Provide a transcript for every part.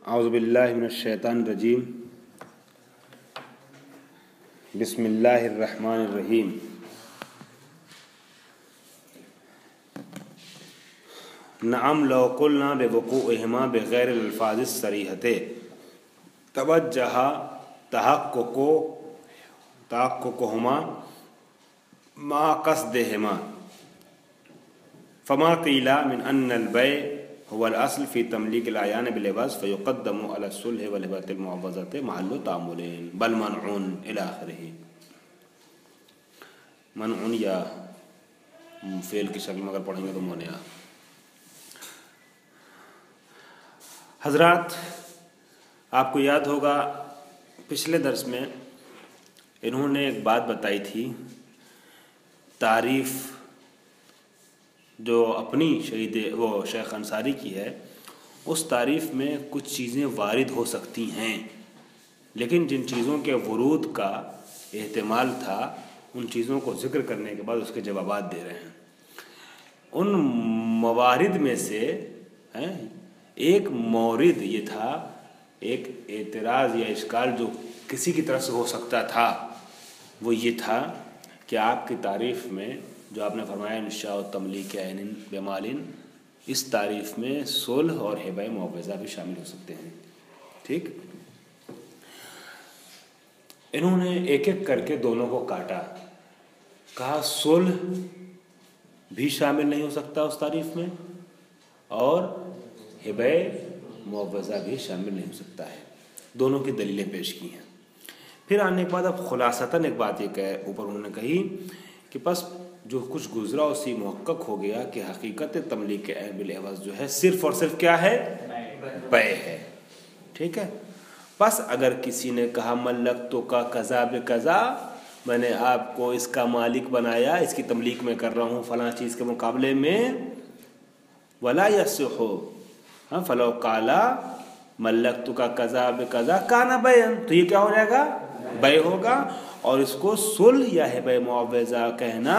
اعوذ باللہ من الشیطان الرجیم بسم اللہ الرحمن الرحیم نعم لو قلنا بوقوعهما بغیر الفاظ الصریحة توجہ تحققهما مع قصدهما فما قیل من ان البيع هو الاصل في تملیک العیان بالعوض فيقدم على الصلح والهبة المعوضة محل تعاملين بل منع الى آخره. منع یا فعل کی شکل میں اگر پڑھیں گے تو منع. حضرات آپ کو یاد ہوگا پچھلے درس میں انہوں نے ایک بات بتائی تھی، تعریف جو اپنی وہ شیخ انصاری کی ہے، اس تعریف میں کچھ چیزیں وارد ہو سکتی ہیں، لیکن جن چیزوں کے ورود کا احتمال تھا ان چیزوں کو ذکر کرنے کے بعد اس کے جوابات دے رہے ہیں. ان موارد میں سے ایک مورد یہ تھا، ایک اعتراض یا اشکال جو کسی کی طرف سے ہو سکتا تھا، وہ یہ تھا کہ آپ کی تعریف میں جو آپ نے فرمایا انشاء و تملیک عین بمال، اس تعریف میں صلح اور ہبہ معوضہ بھی شامل ہو سکتے ہیں. ٹھیک، انہوں نے ایک ایک کر کے دونوں کو کاٹا، کہا صلح بھی شامل نہیں ہو سکتا اس تعریف میں اور ہبہ معوضہ بھی شامل نہیں ہو سکتا ہے. دونوں کی دلیلیں پیش کی ہیں. پھر آنے کے بعد اب خلاصتاً ایک بات یہ اوپر انہوں نے کہی کہ بس جو کچھ گزرا اسی محقق ہو گیا کہ حقیقت تملیک عین بالعوض جو ہے صرف اور صرف کیا ہے؟ بیع ہے. ٹھیک ہے، بس اگر کسی نے کہا ملکتو کا قضا بقضا، میں نے آپ کو اس کا مالک بنایا، اس کی تملیک میں کر رہا ہوں فلاں چیز کے مقابلے میں، ولا یصح فلو قال ملکتو کا قضا بقضا کان بیعا، تو یہ کیا ہو جائے گا؟ بیع ہوگا. اور اس کو صلح یا ہبہ معوضہ کہنا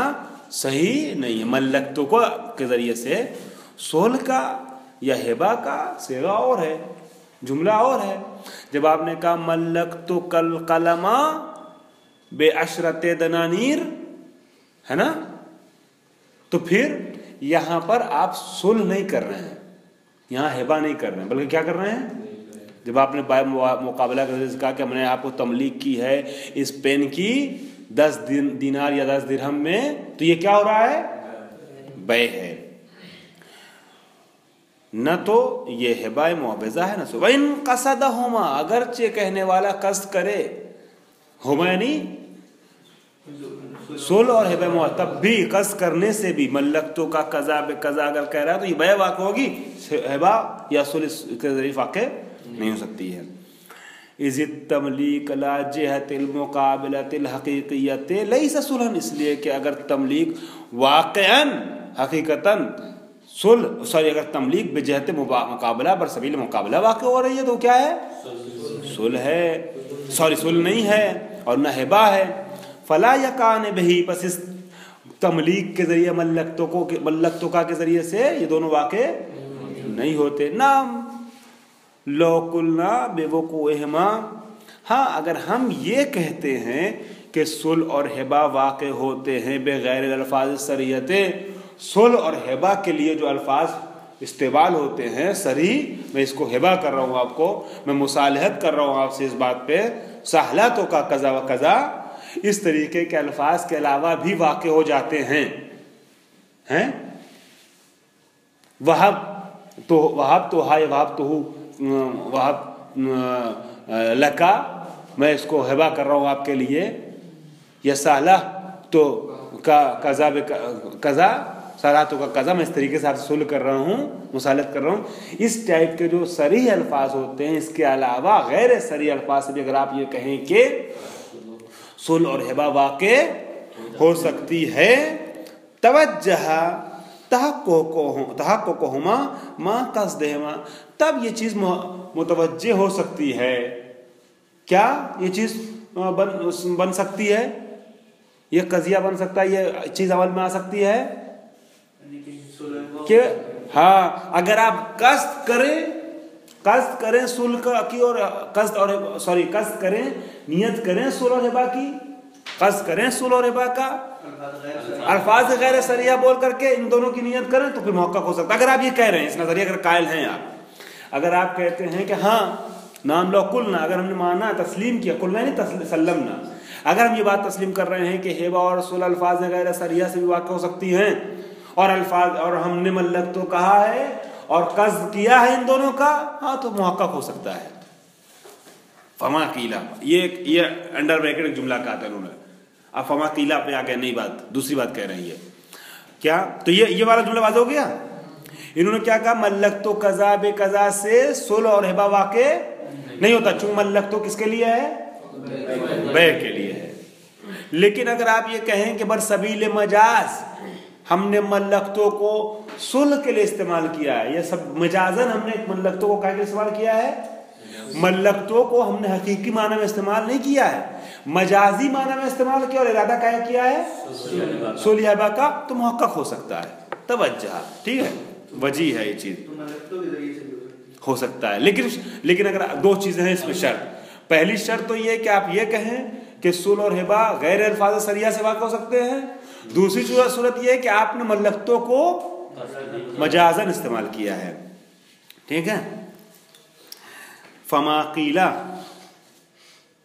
صحیح نہیں ہے. ملکتو کو کے ذریعے سے صلح کا یا ہبہ کا صیغہ اور ہے، جملہ اور ہے. جب آپ نے کہا ملکتو کل قلم بعشرۃ دنانیر، ہے نا، تو پھر یہاں پر آپ صلح نہیں کر رہے ہیں، یہاں ہبہ نہیں کر رہے ہیں، بلکہ کیا کر رہے ہیں؟ جب آپ نے مقابلہ کے ذریعے سے کہا کہ ہم نے آپ کو تملیک کی ہے اس پین کی 10 دینار یا 10 درہم میں، تو یہ کیا ہو رہا ہے؟ بیع ہے. نہ تو یہ ہبہ معوضہ ہے نہ سو. وَإِن قَصَدَهُمَا، اگرچہ کہنے والا قصد کرے، ہما یعنی صلح اور ہبہ معوضہ، تب بھی قصد کرنے سے بھی ملکتو کا قضا بقضا اگر کہہ رہا ہے تو یہ بیع واقع ہوگی، ہبہ یا صلح کے ذریعے واقع نہیں ہو سکتی ہے. اذ التملیک لا جہت المقابلۃ الحقیقیۃ لیس صلحا، اس لیے کہ اگر تملیک واقعاً حقیقتاً اگر تملیک بجہت مقابلہ برسبیل مقابلہ واقع ہو رہی ہے تو کیا ہے؟ صلح ہے، صلح نہیں ہے اور نہ ہبہ ہے. فلا یقان بہی، پس اس تملیک کے ذریعے ملکتو کا کے ذریعے سے یہ دونوں واقع نہیں ہوتے. نعم لو قلنا بوقوعهما، ہاں اگر ہم یہ کہتے ہیں کہ صلح اور ہبہ واقع ہوتے ہیں بغیر الفاظ صریحۃ، صلح اور ہبہ کے لیے جو الفاظ استعمال ہوتے ہیں صریح، میں اس کو ہبہ کر رہا ہوں، آپ کو میں مصالحت کر رہا ہوں آپ سے اس بات پہ، سہلتوں کا قضا و قضا، اس طریقے کے الفاظ کے علاوہ بھی واقع ہو جاتے ہیں. وہب تو ہائے وہب تو وہب لکا، میں اس کو ہبہ کر رہا ہوں آپ کے لیے، یا سہلہ تو کا قضا قضا، سہلتوں کا قضا، میں اس طریقے سے آپ سے صلح کر رہا ہوں، مصالحت کر رہا ہوں. اس ٹائپ کے جو صریح الفاظ ہوتے ہیں، اس کے علاوہ غیر صریح الفاظ سے بھی اگر آپ یہ کہیں کہ صلح اور ہبہ واقع ہو سکتی ہے، توجہ تحققهما ما قصدهما، تب یہ چیز متوجہ ہو سکتی ہے. کیا یہ چیز بن سکتی ہے؟ یہ قضیہ بن سکتا ہے، یہ چیز عمل میں آ سکتی ہے کہ ہاں اگر آپ قصد قصد کریں صلح کی اور قصد کریں نیت کریں صلح اور ہبہ کی، قصد کریں صلح اور ہبہ کا، الفاظ غیر صریحہ بول کر کے ان دونوں کی نیت کریں تو پھر محقق ہو سکتا ہے۔ اگر آپ یہ کہہ رہے ہیں، اس نظریے اگر قائل ہیں آپ، اگر آپ کہتے ہیں کہ ہاں نام لو قلنا، اگر ہم نے مانا تسلیم کیا، قلنا نہیں سلمنا، اگر ہم یہ بات تسلیم کر رہے ہیں کہ ہبہ اور صلح الفاظ غیر صریحہ سے بھی واقع ہو سکتی ہیں، اور الفاظ اور ہم نے ملک تو کہا ہے اور قصد کیا ہے ان دونوں کا، ہاں تو محقق ہو سکتا ہے۔ فما قیلا، یہ انڈر بریکٹ ایک جملہ کہا تھا انہوں نے، اب فما قیلا پہ آ گئے نئی بات، دوسری بات کہہ رہی ہے کیا؟ تو یہ والا جملہ واضح ہو گیا۔ انہوں نے کیا کہا؟ ملک تو قضا بے قضا سے صلح اور ہبہ واقع نہیں ہوتا، چونکہ ملک تو کس کے لیے ہے؟ بے کے لیے ہے۔ لیکن اگر آپ یہ کہیں کہ برسبیل مجاز ہم نے ملکتوں کو صلح کے لیے استعمال کیا ہے، یہ سب مجازن ہم نے ملکتوں کو کیا استعمال کیا ہے؟ ملکتوں کو ہم نے حقیقی معنی میں استعمال نہیں کیا ہے، مجازی معنی میں استعمال کیا، اور ارادہ کیا ہے؟ صلح ہبہ کا، تو محقق ہو سکتا ہے۔ توجہ، ٹھیک ہے، وجہ ہے یہ چیز ہو سکتا ہے۔ لیکن اگر دو چیزیں ہیں اس میں شرط، پہلی شرط تو یہ کہ آپ یہ کہیں کہ صلح اور ہبہ غیر الفاظ صریحہ سے واقع ہو سکتے ہیں، دوسری صورت یہ ہے کہ آپ نے ملکتوں کو مجازن استعمال کیا ہے، ٹھیک ہے۔ فما قیلا،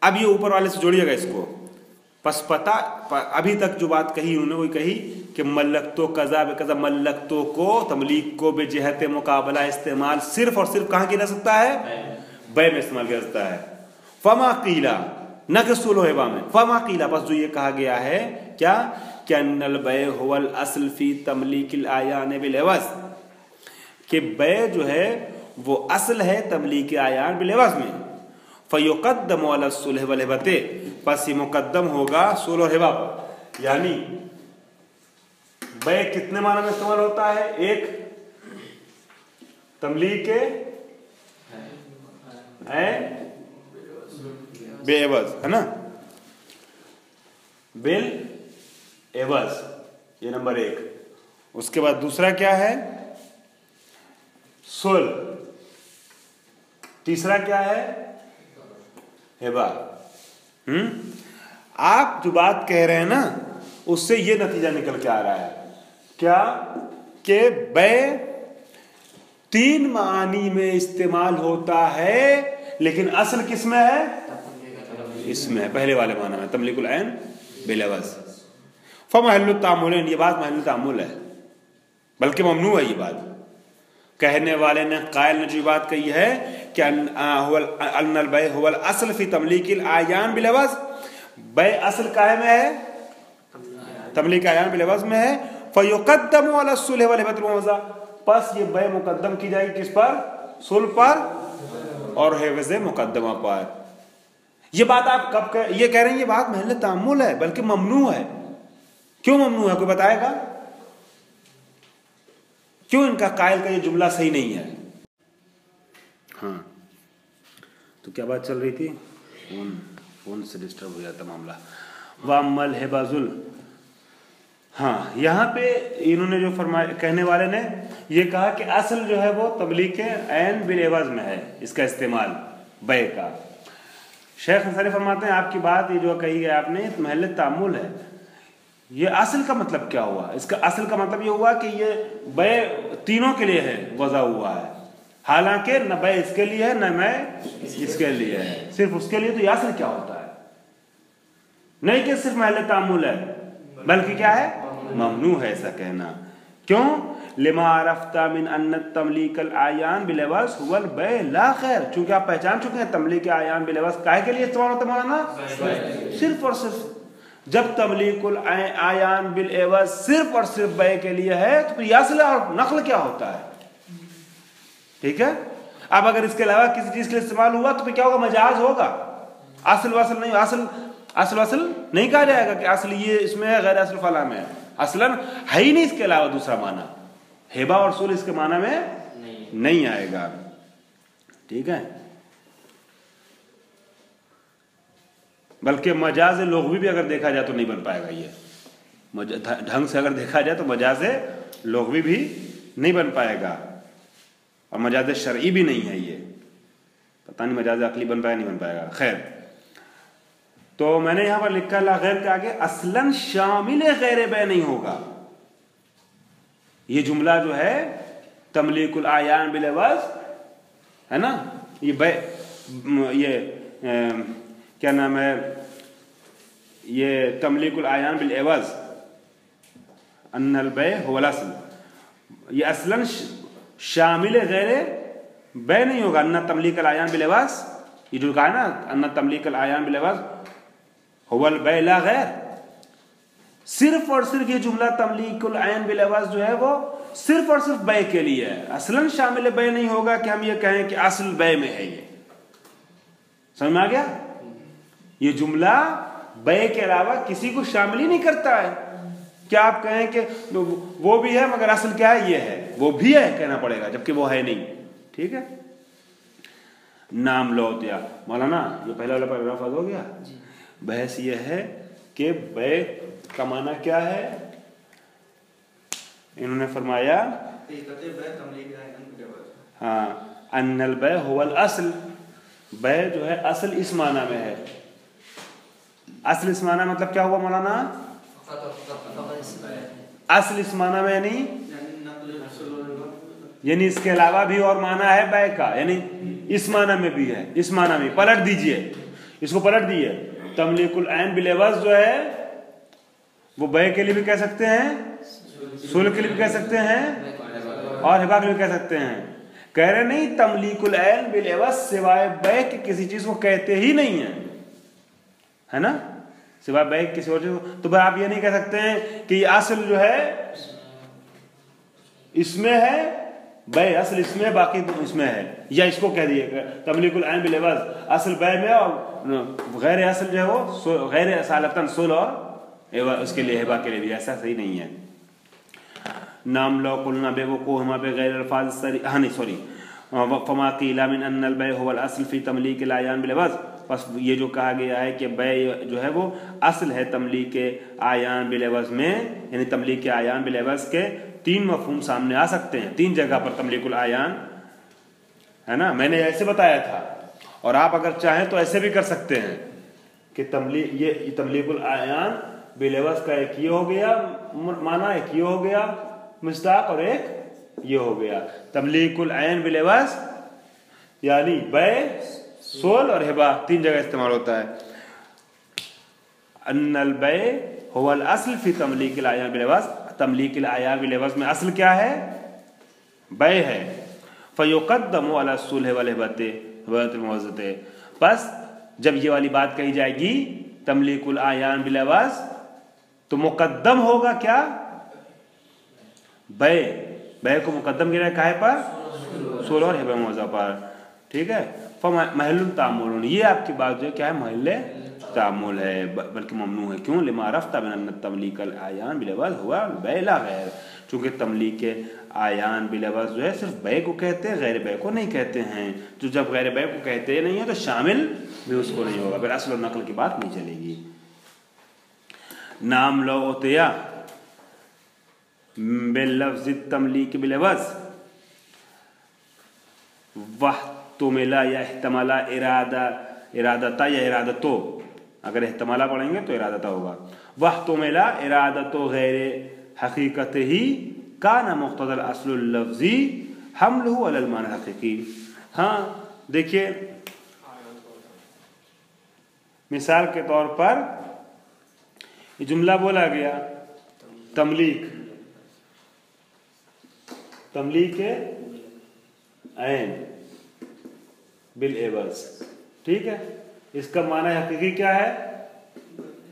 اب یہ اوپر والے سے جوڑیے گا اس کو، پس پتہ ابھی تک جو بات کہی انہوں نے وہی کہی کہ ملکتوں قضا بے قضا، ملکتوں کو تملیک کو بے جہت مقابلہ استعمال صرف اور صرف کہاں کیا جا سکتا ہے؟ بے میں استعمال کیا جا سکتا ہے۔ فما قیلا، نہ کہ صلح و ہبہ میں، فما قیلا، بس جو یہ کہا گیا ہے کیا کہ ان البیع هو الاصل فی تملیک الاعیان بالعوض، کہ بیع جو ہے وہ اصل ہے تملیک اعیان بالعوض میں، فیقدم علی الصلح والہبۃ، پس یہ مقدم ہوگا صلح اور ہبہ پر۔ یعنی بیع کتنے معنی میں استعمال ہوتا ہے؟ ایک تملیک بے عوض ہے نا، بل عوض، یہ نمبر ایک۔ اس کے بعد دوسرا کیا ہے؟ صلح، تیسرا کیا ہے؟ ہبہ۔ آپ جو بات کہہ رہے ہیں نا اس سے یہ نتیجہ نکل کے آ رہا ہے کیا کہ بیع تین معانی میں استعمال ہوتا ہے، لیکن اصل کس میں ہے؟ اس میں، پہلے والے معنی میں، تملیک العین بالعوض۔ فمحل التعاملین، یہ بات محل تعامل ہے، بلکہ ممنوع ہے یہ بات۔ کہنے والے نے، قائل نے جو بات کہی ہے کہ ان البیع هو الاصل فی تملیک الاعیان بالعوض، بیع اصل کائے میں ہے؟ تملیک اعیان بالعوض میں ہے، فیقدم علی الصلح والہبۃ الموضع، پس یہ بیع مقدم کی جائے گی کس پر؟ صلح پر اور ہبہ مقدمہ پر۔ یہ بات آپ کب یہ کہہ رہے ہیں؟ یہ بات محل تعامل ہے، بلکہ ممنوع ہے۔ کیوں ممنوع ہے؟ کوئی بتائے گا کیوں ان کا قائل کا یہ جملہ صحیح نہیں ہے؟ ہاں تو کیا بات چل رہی تھی؟ فون سے ڈسٹرب ہو جاتا معاملہ۔ وَأَمَّا الْهِبَةُ، ہاں یہاں پہ انہوں نے جو فرمایا، کہنے والے نے یہ کہا کہ اصل جو ہے وہ تملیک عین بالعوض میں ہے، اس کا استعمال بیع کا۔ شیخ انصاری فرماتے ہیں آپ کی بات یہ جو کہی ہے آپ نے محل تعامل ہے۔ یہ اصل کا مطلب کیا ہوا؟ اس کا اصل کا مطلب یہ ہوا کہ یہ بیع تینوں کے لیے ہے، وضع ہوا ہے، حالانکہ نہ بیع اس کے لیے ہے نہ میں اس کے لیے ہے، صرف اس کے لیے۔ تو یہ اصل کیا ہوتا ہے؟ نہیں کہ صرف محل تعامل ہے، بلکہ کیا ہے؟ ممنوع ہے ایسا کہنا۔ کیوں؟ لما عرفت من ان تملیک الاعیان بالعوض هو البیع لا خیر، چونکہ آپ پہچان چکے ہیں تملیک اعیان بالعوض کائے کے لیے استعمال ہوتا ہے مولانا؟ صرف اور صرف جب تملیک الاعیان بالعوض صرف اور صرف بیع کے لیے ہے تو پھر اصل اور نقل کیا ہوتا ہے؟ ٹھیک ہے۔ اب اگر اس کے علاوہ کسی چیز کے لیے استعمال ہوا تو پھر کیا ہوگا؟ مجاز ہوگا، اصل وصل نہیں، اصل وصل نہیں کہا جائے گا کہ اصل یہ اس میں ہے غیر اصل فلاں میں ہے، اصلا ہے ہی نہیں اس کے علاوہ دوسرا معنی۔ ہبہ اور صلح اس کے معنی میں نہیں آئے گا، ٹھیک ہے۔ بلکہ مجاز لغوی بھی اگر دیکھا جائے تو نہیں بن پائے گا، یہ ڈھنگ سے اگر دیکھا جائے تو مجاز لغوی بھی نہیں بن پائے گا، اور مجاز شرعی بھی نہیں ہے یہ، پتہ نہیں مجاز عقلی بن پائے نہیں بن پائے گا. خیر تو میں نے یہاں پر لکھا لا غیر کے آگے اصلاً شامل غیر بے نہیں ہوگا. یہ جملہ جو ہے تملیک الاعیان بالعوض ہے نا, یہ کیا نام ہے, یہ تملیک الاعیان بالعوض ان البیع هو الاصل, یہ اصلاً شامل غیر بے نہیں ہوگا. ان تملیک الاعیان بالعوض, یہ جو کہا ہے نا ان تملیک الاعیان بالعوض هو البیع لا غیر, صرف اور صرف یہ جملہ تملیک العین بالعوض جو ہے وہ صرف اور صرف بے کے لیے ہے. اصلاً شامل بے نہیں ہوگا کہ ہم یہ کہیں کہ اصل بے میں ہے. یہ سمجھ میں آ گیا؟ یہ جملہ بے کے علاوہ کسی کو شامل ہی نہیں کرتا ہے. کیا آپ کہیں کہ وہ بھی ہے مگر اصل کیا ہے, یہ ہے, وہ بھی ہے کہنا پڑے گا جبکہ وہ ہے نہیں. ٹھیک ہے, نام لوتیا. مولانا یہ پہلا والا پیراگراف ہو گیا. بحث یہ ہے کہ بے کا معنی کیا ہے. انہوں نے فرمایا ہاں ان البیع هو الاصل, بے جو ہے اصل اس معنی میں ہے. اصل اس معنی مطلب کیا ہوا مولانا؟ اصل اس معنی میں یعنی اس کے علاوہ بھی اور معنی ہے بے کا, یعنی اس معنی میں بھی ہے. اس معنی میں پلٹ دیجئے, اس کو پلٹ دیجئے. تملیک العین بالعوض جو ہے وہ بے کے لیے بھی کہہ سکتے ہیں, سول کے لیے بھی کہہ سکتے ہیں, اور ہبا کے لیے بھی کہہ سکتے ہیں. کہہ رہے نہیں تملیک العین بالعوض سوائے بے کے کسی چیز کو کہتے ہی نہیں ہیں, ہے نا, سوائے بے کسی اور چیز کو. تو بھائی آپ یہ نہیں کہہ سکتے ہیں کہ یہ اصل جو ہے اس میں ہے, بے اصل اس میں باقی اس میں ہے, یا اس کو کہہ دیے تملیک العین بالعوض اصل بے میں اور غیر اصل جو ہے وہ غیر اصالتاً سول اور اس کے لیے ہبا کے لیے بھی. ایسا صحیح نہیں ہے. نام لو قلنا بے وقوع ہما بے غیر الفاظ سوری فما قیل من ان البیع هو الاصل فی تملیک الاعیان بالعوض. بس یہ جو کہا گیا ہے کہ بیع جو ہے وہ اصل ہے تملیک اعیان بالعوض میں, یعنی تملیک اعیان بالعوض کے تین مفہوم سامنے آ سکتے ہیں, تین جگہ پر تملیک الاعیان ہے نا. میں نے ایسے بتایا تھا, اور آپ اگر چاہیں تو ایسے بھی کر سکتے ہیں کہ یہ تملیک الاعیان بالعوض کا ایک یہ ہو گیا معنی, ایک یہ ہو گیا مصداق, اور ایک یہ ہو گیا تملیک العین بالعوض یعنی بیع, سول اور ہبا تین جگہ استعمال ہوتا ہے. ان البیع هو الاصل فی تملیک الاعیان بالعوض, تملیک الاعیان بالعوض میں اصل کیا ہے؟ بیع ہے. فیقدم علی الصلح والہبۃ الموضۃ. بس جب یہ والی بات کہی جائے گی تملیک الاعیان بالعوض تو مقدم ہوگا کیا؟ بیع کو مقدم کیا ہے کاہے پر؟ سول اور ہبہ موضع پر. ٹھیک ہے, محل التعامل, یہ آپ کی بات جو ہے کیا ہے, محل تعامل ہے, بلکہ ممنوع ہے. کیوں؟ لما رفت من ان تملیک الاعیان بالعوض ہوا البیع لا غیر, چونکہ تملیک اعیان بالعوض جو ہے صرف بیع کو کہتے ہیں, غیر بیع کو نہیں کہتے ہیں. تو جب غیر بیع کو کہتے نہیں ہیں تو شامل بھی اس کو نہیں ہوگا, پھر اصل و نقل کی بات نہیں چلے گی. نام لو اوتیا باللفظ التملیک بالعوض واحتملا یا احتملا ارادتا یا ارادتو, اگر احتمالہ پڑھیں گے تو ارادتہ ہوگا. واحتملا ارادتو غیر حقیقت ہی کان مقتضی الاصل اللفظی حملہ علی المعنی الحقیقی. ہاں دیکھیے مثال کے طور پر یہ جملہ بولا گیا تملیک عین بالعوض, ٹھیک ہے, اس کا معنی حقیقی کیا ہے؟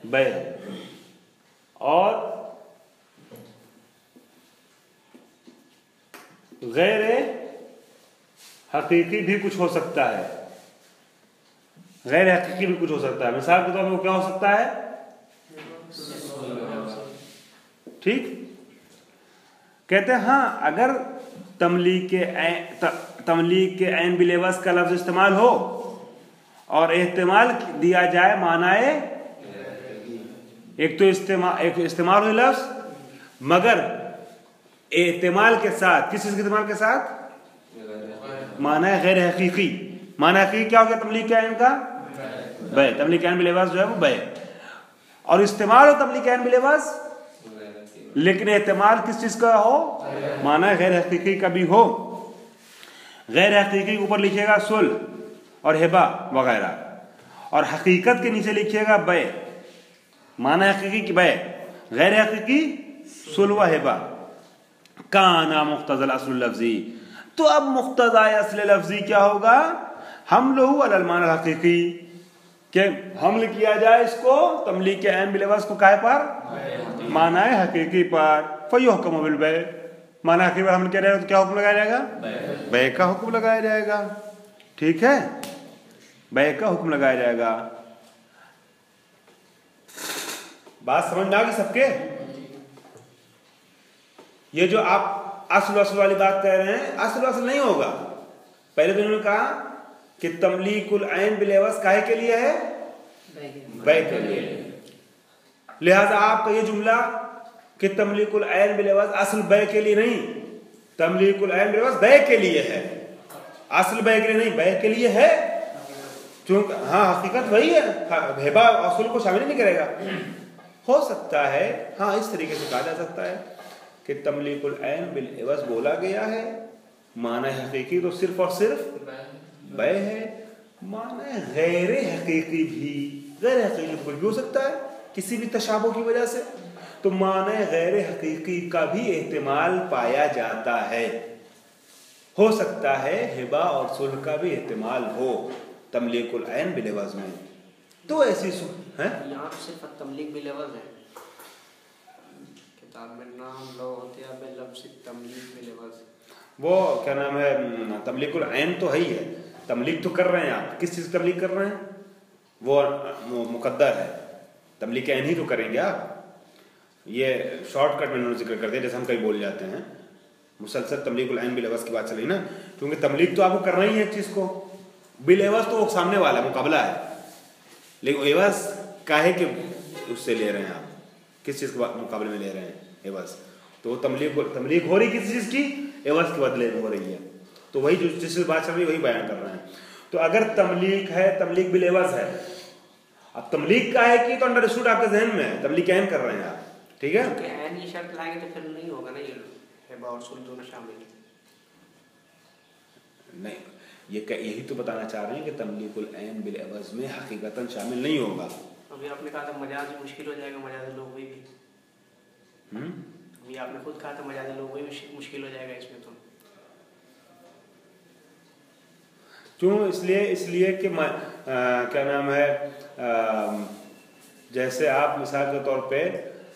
بیع. اور غیر حقیقی بھی کچھ ہو سکتا ہے, غیر حقیقی بھی کچھ ہو سکتا ہے. مثال کے طور پر وہ کیا ہو سکتا ہے؟ ٹھیک, کہتے ہیں ہاں اگر تملیک عین بالعوض کا لفظ استعمال ہو اور احتمال دیا جائے معنی, ایک تو استعمال ہوئی لفظ مگر احتمال کے ساتھ, کس چیز کے استعمال کے ساتھ؟ معنی غیر حقیقی. معنی حقیقی کیا ہو گیا تملیک کے عین کا؟ بے. تملیک عین بالعوض جو ہے وہ بے. اور استعمال ہو تملیک عین بالعوض، لیکن احتمال کس چیز کا ہو؟ معنی غیر حقیقی کا بھی ہو. غیر حقیقی کے اوپر لکھے گا صلح اور ہبہ وغیرہ، اور حقیقت کے نیچے لکھیے گا بے. معنی حقیقی کی بے، غیر حقیقی صلح و ہبہ. کانا مقتضی الاصل اللفظی، تو اب مقتضی اصل لفظی کیا ہوگا؟ حملہ علی المعنی الحقیقی، کہ حمل کیا جائے اس کو تملیک عین بالعوض کو کہے پر؟ معنی حقیقی پر. فیحکم بالبیع، معنی حقیقی پر حمل کیا جائے گا تو کیا حکم لگایا جائے گا؟ بیع کا حکم لگایا جائے گا. ٹھیک ہے، بیع کا حکم لگایا جائے گا. بات سمجھ میں آ گئی سب کے؟ یہ جو آپ اصل والی بات کہہ رہے ہیں، اصل نہیں ہوگا. پہلے تو انہوں نے کہا کہ تملیک العین بالعوض کاہے کے لیے ہے؟ بیع کے لیے. لہذا آپ کا یہ جملہ کہ تملیک العین بالعوض اصل بیع کے لیے نہیں، تملیک العین بالعوض بیع کے لیے ہے، اصل بیع کے لیے نہیں، بیع کے لیے ہے. چونکہ ہاں حقیقت وہی ہے، ہبہ اصل کو شامل نہیں کرے گا. ہو سکتا ہے ہاں اس طریقے سے کہا جا سکتا ہے کہ تملیک العین بالعوض بولا گیا ہے، معنی حقیقی تو صرف اور صرف بیع ہے. معنی غیر حقیقی بھی، غیر حقیقی کچھ بھی ہو سکتا ہے کسی بھی تشابہ کی وجہ سے. تو معنی غیر حقیقی کا بھی احتمال پایا جاتا ہے. ہو سکتا ہے ہبہ اور صلح کا بھی احتمال ہو تملیک العین بالعوض میں. تو ایسی یہاں صرف تملیک بالعوض ہے، کتاب میں نام لو ہوتے ہیں بلفظ تملیک بالعوض. وہ کیا نام ہے، تملیک العین تو ہے ہی ہے. تملیک تو کر رہے ہیں آپ، کس چیز تملیک کر رہے ہیں؟ وہ مقدر ہے، تملیک عین ہی تو کریں گے آپ. یہ شارٹ کٹ میں انہوں نے ذکر کر دیا، جیسے ہم کہیں بول جاتے ہیں مسلسل تملیک العین بالعوض کی بات چل رہی نا، کیونکہ تملیک تو آپ کو کرنا ہی ہے ایک چیز کو. بالعوض تو وہ سامنے والا مقابلہ ہے، لیکن عوض کاہے کہ اس سے لے رہے ہیں آپ، کس چیز کے مقابلے میں لے رہے ہیں عوض. تو وہ تملیک ہو رہی کسی چیز کی، عوض کے بدلے میں ہو رہی ہے. تو وہی جو جس سے بات چل رہی ہے وہی بیان کر رہے ہیں. تو اگر تملیک ہے، تملیک بالعوض ہے. اب تملیک کا ہے کہ تو انڈرسٹوڈ آپ کے ذہن میں ہے، تملیک عین کر رہے ہیں آپ. ٹھیک ہے، کہ عین کی شرط لائیں گے تو پھر نہیں ہوگا نا، یہ ہبہ اور صلح دونوں شامل نہیں. یہی تو بتانا چاہ رہے ہیں کہ تملیک العین بالعوض میں حقیقتاً شامل نہیں ہوگا. ابھی آپ نے کہا تھا مجاز مشکل ہو جائے گا، مجاز لغوی بھی. ابھی آپ نے خود کہا تھا مجاز لغوی بھی مشکل ہو جائے گا اس میں. تو کیوں؟ اس لیے کہ کیا نام ہے، جیسے آپ مثال کے طور پہ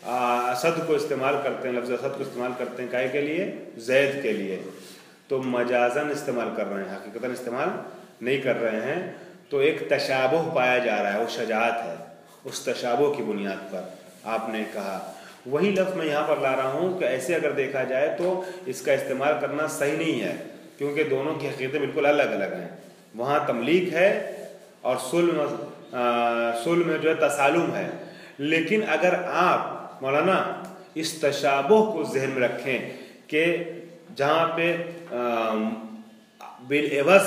اسد کو استعمال کرتے ہیں، لفظ اسد کو استعمال کرتے ہیں کائے کے لیے؟ زید کے لیے. تو مجازن استعمال کر رہے ہیں، حقیقتاً استعمال نہیں کر رہے ہیں. تو ایک تشابہ پایا جا رہا ہے، وہ شجاعت ہے. اس تشابہ کی بنیاد پر آپ نے کہا. وہی لفظ میں یہاں پر لا رہا ہوں کہ ایسے اگر دیکھا جائے تو اس کا استعمال کرنا صحیح نہیں ہے، کیونکہ دونوں کی حقیقتیں بالکل الگ الگ ہیں. وہاں تملیک ہے اور صلح میں جو ہے تسالم ہے. لیکن اگر آپ مولانا اس تشابہ کو ذہن میں رکھیں کہ جہاں پہ بالعوض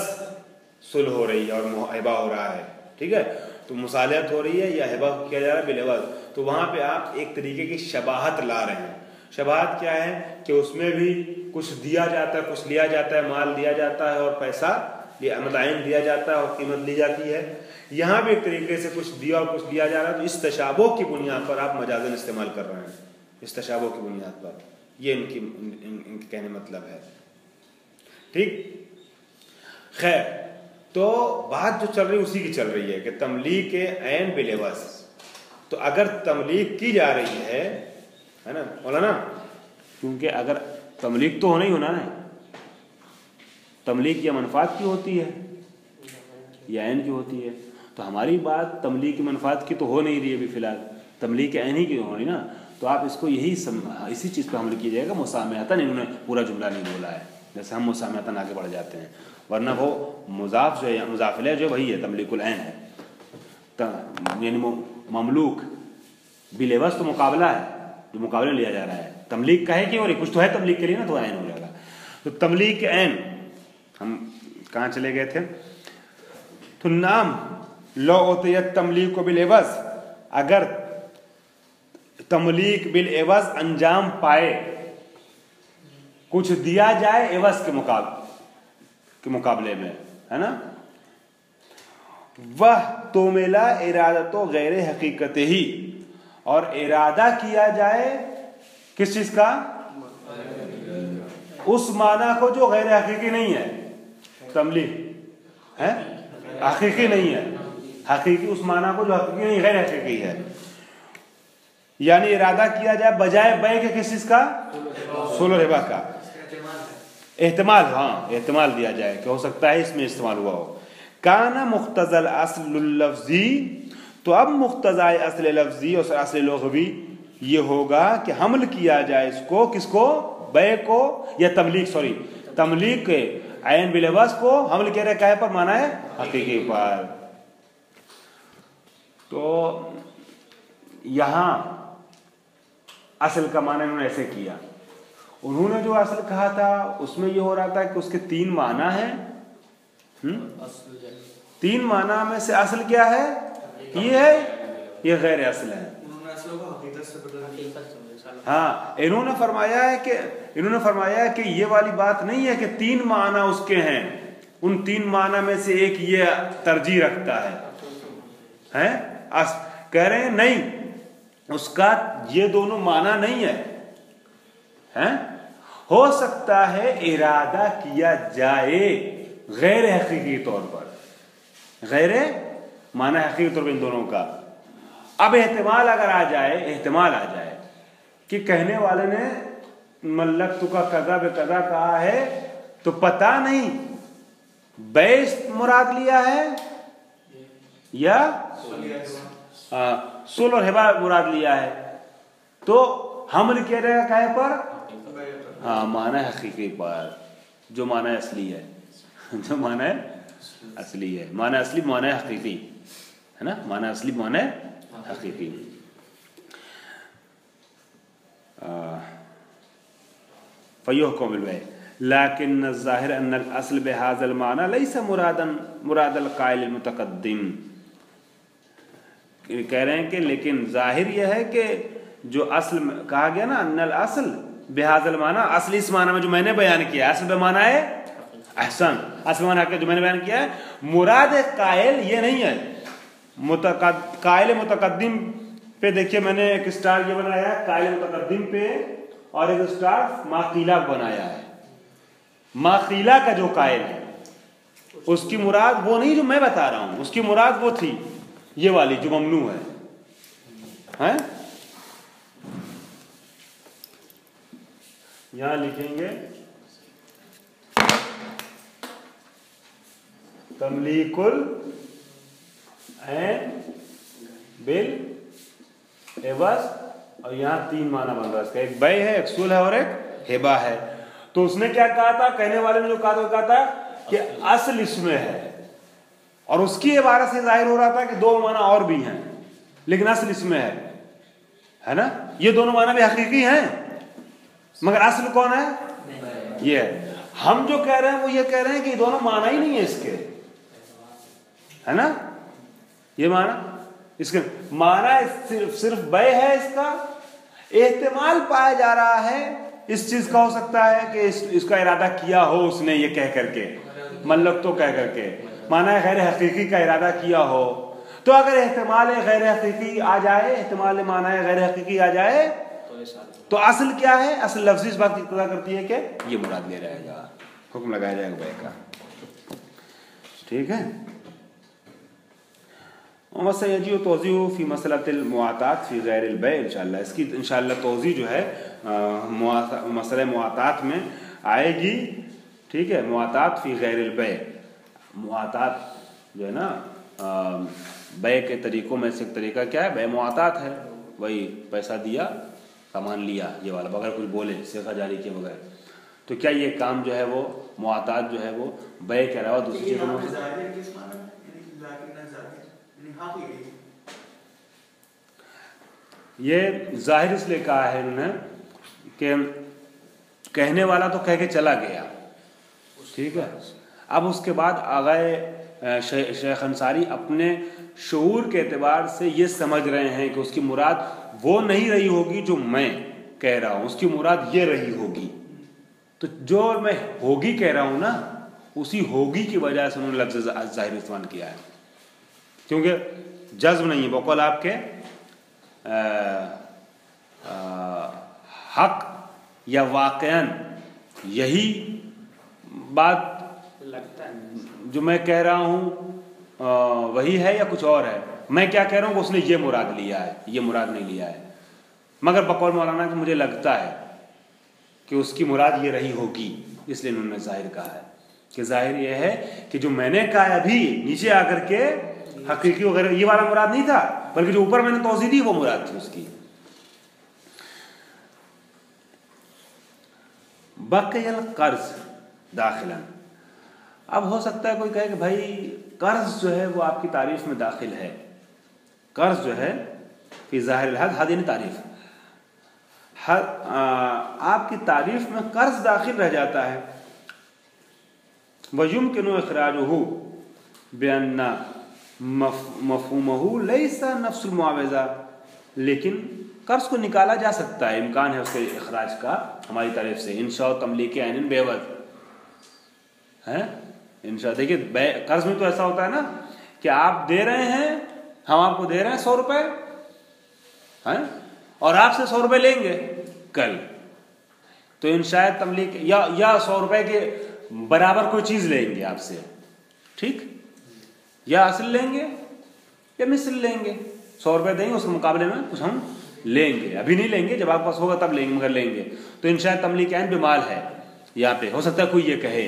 صلح ہو رہی ہے اور ہبہ ہو رہا ہے، ٹھیک ہے، تو مصالحت ہو رہی ہے یا ہبہ کیا جا رہا ہے بالعوض، تو وہاں پہ آپ ایک طریقے کی شباہت لا رہے ہیں. شباہت کیا ہے کہ اس میں بھی کچھ دیا جاتا ہے، کچھ لیا جاتا ہے، مال دیا جاتا ہے اور پیسہ متعین دیا جاتا ہے اور قیمت لی جاتی ہے. یہاں بھی ایک طریقے سے کچھ دیا اور کچھ لیا جا رہا ہے. تو اس تشابہ کی بنیاد پر آپ مجازن استعمال کر رہے ہیں، اس تشابہ کی بنیاد پر. یہ ان کے کہنے مطلب ہے. ٹھیک، خیر. تو بات جو چل رہی ہے اسی کی چل رہی ہے کہ تملیک عین بالعوض. تو اگر تملیک کی جا رہی ہے نا مولانا، کیونکہ اگر تملیک تو ہونا ہی ہونا ہے، تملیک یا منفعت کی ہوتی ہے یا عین کی ہوتی ہے. تو ہماری بات تملیک منفعت کی تو ہو نہیں رہی ہے ابھی فی الحال، تملیک عین ہی کی ہو رہی نا. تو آپ اس کو اسی چیز پہ حمل کیجیے گا. مسامحتاً انہوں نے پورا جملہ نہیں بولا ہے، جیسے ہم مسامحتاً آگے بڑھ جاتے ہیں، ورنہ وہ مضاف جو ہے مضاف الیہ جو وہی ہے، تملیک العین ہے. یعنی مملوک بالعوض تو مقابلہ ہے، جو مقابلے لیا جا رہا ہے. تملیک کا ہے کہ اور کچھ تو ہے تملیک کے لیے نا، تو عین ہو جائے گا. تو تملیک عین ہم کہاں چلے گئے تھے؟ تو نام لو اعطیت تملیک بالعوض، اگر تملیک بالعوض انجام پائے، کچھ دیا جائے عوض کے مقابلے میں، ہے نا، وہ تو ملا ارادت و غیر حقیقت ہی، اور ارادہ کیا جائے کس چیز کا؟ اس معنی کو جو غیر حقیقی نہیں ہے، تملیغ ہے حقیقی نہیں ہے، حقیقی اس معنی کو جو حقیقی نہیں، غیر حقیقی ہے، یعنی ارادہ کیا جائے بجائے بے کے کس چیز کا؟ صلح و ربا کا، احتمال، ہاں احتمال دیا جائے کہ ہو سکتا ہے اس میں استعمال ہوا ہو۔ کانا مقتضى الاصل اللفظی، تو اب مقتضی اصل لفظی اور اصل لغوی یہ ہوگا کہ حمل کیا جائے اس کو، کس کو؟ بے کو، یا تملیغ کے عین بالعوض کو حمل کیا رہا ہے پر مانا ہے حقیقی پر۔ تو یہاں اصل کا معنی انہوں نے ایسے کیا، انہوں نے جو اصل کہا تھا اس میں یہ ہو رہا تھا کہ اس کے 3 معنی ہیں، 3 معنی میں سے اصل کیا ہے؟ یہ ہے، یہ غیر اصل ہے۔ ہاں انہوں نے فرمایا ہے کہ یہ والی بات نہیں ہے کہ 3 معنی اس کے ہیں، ان 3 معنی میں سے ایک یہ ترجیح رکھتا ہے، کہہ رہے ہیں نہیں، اس کا یہ دونوں معنی نہیں ہے، ہو سکتا ہے ارادہ کیا جائے غیر حقیقی طور پر، غیر معنی حقیقی طور پر ان دونوں کا۔ اب احتمال اگر آ جائے کہ کہنے والے نے ملکت کا قضا بے قضا کہا ہے تو پتہ نہیں بیس مراد لیا ہے یا صلح اور ہبہ مراد لیا ہے، تو حمل کیا جائے گا کہے پر؟ ہاں معنی حقیقی پر، جو معنی اصلی ہے، جو معنی اصلی ہے، معنی اصلی معنی حقیقی ہے نا، معنی اصلی معنی حقیقی۔ فیحکم بالبیع لیکن الظاہر ان الاصل بهذا المعنى ليس مراد القائل المتقدم، کہہ رہے ہیں کہ لیکن ظاہر یہ ہے کہ جو اصل کہا گیا نا ان الاصل بهذا المعنى، اصل اس معنی میں جو میں نے بیان کیا، اصل بمعنی ہے احسن، اصل معنی جو میں نے بیان کیا ہے، مراد قائل یہ نہیں ہے، قائل متقدم پہ دیکھیے میں نے ایک اسٹار یہ بنایا ہے قائل متقدم پہ، اور ایک اسٹار ماقیلہ بنایا ہے۔ ماقیلہ کا جو قائل ہے اس کی مراد وہ نہیں جو میں بتا رہا ہوں، اس کی مراد وہ تھی یہ والی جو ممنوع ہے، یہاں لکھیں گے تملیک العین بالعوض، اور یہاں 3 معنی بن رہا ہے اس کا، ایک بے ہے، ایک صلح ہے، اور ایک ہبہ ہے۔ تو اس نے کیا کہا تھا، کہنے والے نے جو کہا تھا کہ اصل اس میں ہے، اور اس کی عبارت سے ظاہر ہو رہا تھا کہ 2 معنی اور بھی ہیں لیکن اصل اس میں ہے نا، یہ دونوں معنی بھی حقیقی ہیں مگر اصل کون ہے؟ یہ ہے۔ ہم جو کہہ رہے ہیں وہ یہ کہہ رہے ہیں کہ یہ دونوں معنی ہی نہیں ہے اس کے، ہے نا، یہ معنی اس کے معنی صرف بے ہے، اس کا احتمال پایا جا رہا ہے، اس چیز کا ہو سکتا ہے کہ اس کا ارادہ کیا ہو اس نے یہ کہہ کر کے، ملک تو کہہ کر کے، معنی غیر حقیقی کا ارادہ کیا ہو، تو اگر احتمال غیر حقیقی آ جائے، احتمال معنی غیر حقیقی آ جائے تو اصل کیا ہے؟ اصل لفظی اس بات کی اقتضا کرتی ہے کہ یہ مراد لے جائے گا، حکم لگایا جائے گا بے کا، ٹھیک ہے۔ وَسَيَجِئُ تَوْضِيحُ فِي مَسْأَلَةِ الْمُوَاطَاةِ فِي غَيْرِ الْبَيْعِ انشاءاللہ، اس کی انشاءاللہ توضیح جو ہے مسئلہ مواطات میں آئے گی، ٹھیک ہے۔ مواطات فی غیر البیع، مواطات جو ہے نا بیع کے طریقوں میں سے ایک طریقہ کیا ہے؟ بیع مواطات ہے، وہی پیسہ دیا سامان لیا، یہ والا بغیر کچھ بولے، صیغہ جاری کے بغیر، تو کیا یہ کام جو ہے وہ مواطات جو ہے وہ بیع کے علاوہ دوسری چیزوں میں؟ یہ ظاہر اس لیے کہا ہے انہوں نے کہ کہنے والا تو کہہ کے چلا گیا، ٹھیک ہے، اب اس کے بعد آگے شیخ انصاری اپنے شعور کے اعتبار سے یہ سمجھ رہے ہیں کہ اس کی مراد وہ نہیں رہی ہوگی جو میں کہہ رہا ہوں، اس کی مراد یہ رہی ہوگی. تو جو میں ہوگی کہہ رہا ہوں نا، اسی ہوگی کی وجہ سے انہوں نے لفظ ظاہر استعمال کیا ہے، کیونکہ جزم نہیں ہے. بقول آپ کے حق یا واقعاً یہی بات لگتا ہے جو میں کہہ رہا ہوں وہی ہے یا کچھ اور ہے. میں کیا کہہ رہا ہوں کہ اس نے یہ مراد لیا ہے، یہ مراد نہیں لیا ہے، مگر بقول مولانا کہ مجھے لگتا ہے کہ اس کی مراد یہ رہی ہوگی، اس لیے انہوں نے ظاہر کہا ہے. کہ ظاہر یہ ہے کہ جو میں نے کہا ابھی نیچے آ کر کے حقیقی وغیرہ یہ والا مراد نہیں تھا، بلکہ جو اوپر میں نے توضیح دی وہ مراد تھی اس کی. بقی القرض داخلا. اب ہو سکتا ہے کوئی کہے کہ بھائی قرض جو ہے وہ آپ کی تعریف میں داخل ہے. قرض جو ہے فی ظاہر الحد حد یعنی تعریف، آپ کی تعریف میں قرض داخل رہ جاتا ہے. وَيُمْكِنُ إِخْرَاجُهُ بِأَنَّ مَفْهُومَهُ لَيْسَ نَفْسُ الْمُعَاوَضَةِ. لیکن قرض کو نکالا جا سکتا ہے، امکان ہے اس کے اخراج کا ہماری طرف سے. انشاء تملیک عین بعوض ہے. انشاء دیکھیے قرض میں تو ایسا ہوتا ہے نا کہ آپ دے رہے ہیں، ہم آپ کو دے رہے ہیں 100 روپے اور آپ سے 100 روپے لیں گے کل، تو انشاء تملیک یا 100 روپے کے برابر کوئی چیز لیں گے آپ سے، ٹھیک، یا اصل لیں گے یا مثل لیں گے. 100 روپے دیں گے، اس کے مقابلے میں کچھ ہم لیں گے. ابھی نہیں لیں گے، جب آپ پاس ہوگا تب لیں گے، مگر لیں گے. تو انشاء تملیک عین بمال ہے یہاں پہ. ہو سکتا ہے کوئی یہ کہے،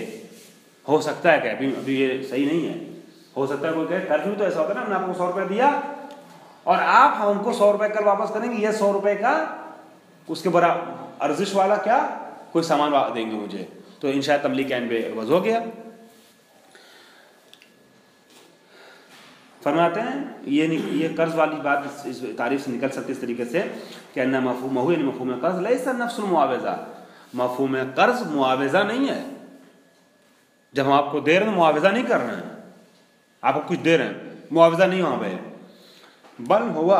ہو سکتا ہے کہ ابھی یہ صحیح نہیں ہے، ہو سکتا ہے کوئی کہے قرض میں تو ایسا ہوتا ہے نا، ہم نے آپ کو 100 روپے دیا اور آپ ہم کو 100 روپے کل واپس کریں گے، یہ 100 روپے کا اس کے برابر ارزش والا کیا کوئی سامان دیں گے مجھے، تو انشاء تملیک عین بعوض ہو گیا. فرماتے ہیں یہ قرض والی بات اس تعریف سے نکل سکتی اس طریقے سے کہ انہ مفہومہ یعنی مفہوم قرض لیس نفس المعاوضہ. مفہوم قرض معاوضہ نہیں ہے. جب ہم آپ کو دے رہے ہیں معاوضہ نہیں کر رہے ہیں، آپ کو کچھ دے رہے ہیں، معاوضہ نہیں وہاں پہ. بل ہوا،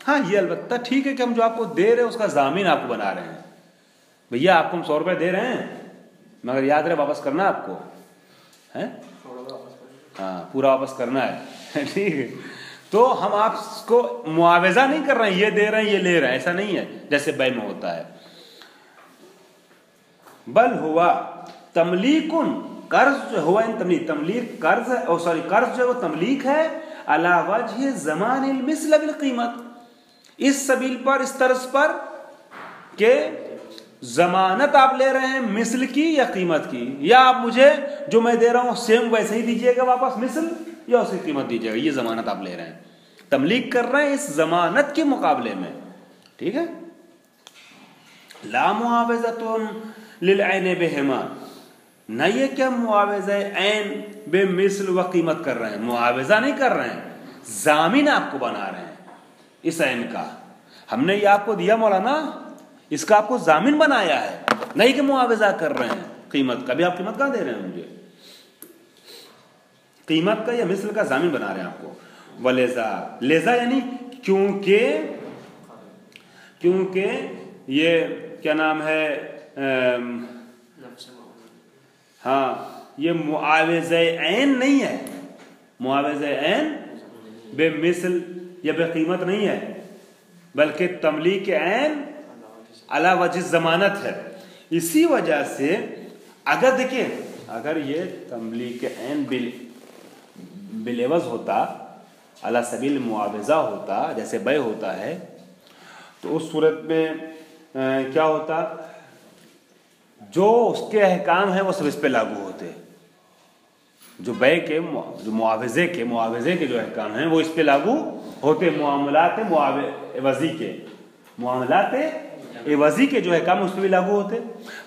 ہاں یہ البتہ ٹھیک ہے کہ ہم جو آپ کو دے رہے ہیں اس کا ضامن آپ کو بنا رہے ہیں. بھیا آپ کو ہم 100 روپے دے رہے ہیں، مگر یاد رہے واپس کرنا آپ کو ہے، ہاں پورا واپس کرنا ہے، ٹھیک ہے. تو ہم آپ کو معاوضہ نہیں کر رہے ہیں، یہ دے رہے ہیں یہ لے رہے ہیں، ایسا نہیں ہے جیسے بے میں ہوتا ہے. بل ہوا تملیکن، قرض جو ہوا ان تملیک قرض قرض جو ہے وہ تملیک ہے علی وجہ زمان المثل بالقیمت، اس سبیل پر، اس طرز پر کہ ضمانت آپ لے رہے ہیں مثل کی یا قیمت کی، یا آپ مجھے جو میں دے رہا ہوں سیم ویسے ہی دیجئے گا واپس مثل، یا اس کی قیمت دیجئے گا. یہ ضمانت آپ لے رہے ہیں، تملیک کر رہے ہیں اس ضمانت کے مقابلے میں، ٹھیک ہے. لا معاوضۃ للعین بہما، نہ یہ کہ معاوضہ عین بے مثل و قیمت کر رہے ہیں، معاوضہ نہیں کر رہے ہیں، ضامن آپ کو بنا رہے ہیں اس عین کا. ہم نے یہ آپ کو دیا مولانا، اس کا آپ کو ضامن بنایا ہے، نہیں کہ معاوضہ کر رہے ہیں قیمت کا. بھی آپ قیمت کہاں دے رہے ہیں مجھے، قیمت کا یا مثل کا ضامن بنا رہے ہیں آپ کو. ولیزا، لیزا یعنی کیونکہ یہ کیا نام ہے، ہاں یہ معاوضہ عین نہیں ہے، معاوضہ عین بے مثل یا بے قیمت نہیں ہے، بلکہ تملیک عین علی وجہ ضمانت ہے. اسی وجہ سے اگر دیکھیں، اگر یہ تملیک عین بالعوض ہوتا، علی سبیل معاوضہ ہوتا، جیسے بے ہوتا ہے، تو اس صورت میں کیا ہوتا، جو اس کے احکام ہیں وہ سب اس پہ لاگو ہوتے. جو بے کے، جو معاوضے کے جو احکام ہیں وہ اس پہ لاگو ہوتے. معاملات عوضی کے جو احکام اس پہ بھی لاگو ہوتے.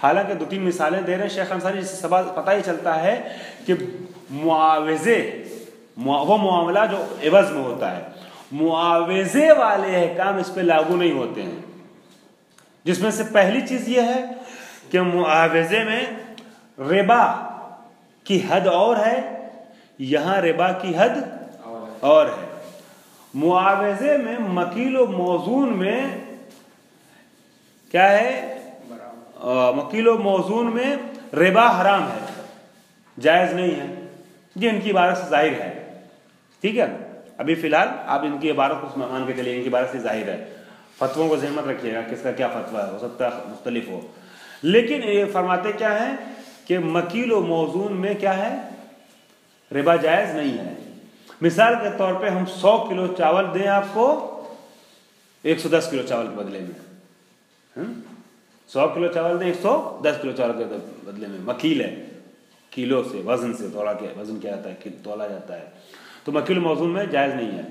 حالانکہ 2-3 مثالیں دے رہے ہیں شیخ انصاری، جس سے سبب پتہ ہی چلتا ہے کہ معاوضے، وہ معاملہ جو عوض میں ہوتا ہے، معاوضے والے احکام اس پہ لاگو نہیں ہوتے ہیں. جس میں سے پہلی چیز یہ ہے کہ معاوضے میں ربا کی حد اور ہے، یہاں ربا کی حد اور ہے. معاوضے میں مکیل و موزون میں کیا ہے؟ مکیل و موزون میں ربا حرام ہے، جائز نہیں ہے. یہ ان کی عبارت سے ظاہر ہے. ٹھیک ہے، ابھی فی الحال آپ ان کی عبارت کو مان کے چلیے، ان کی عبارت سے ظاہر ہے. فتووں کو ذہن مت رکھیے گا کس کا کیا فتویٰ ہے، ہو سکتا ہے مختلف ہو. لیکن یہ فرماتے کیا ہے کہ مکیل و موزون میں کیا ہے؟ ربا جائز نہیں ہے. مثال کے طور پہ ہم 100 کلو چاول دیں آپ کو 110 کلو چاول کے بدلے میں، 100 کلو چاول دیں 110 کلو چاول کے بدلے میں، مکیل ہے، کلو سے وزن سے تولا کے وزن کیا جاتا ہے، تولا جاتا ہے. تو مکیل موزون میں جائز نہیں ہے.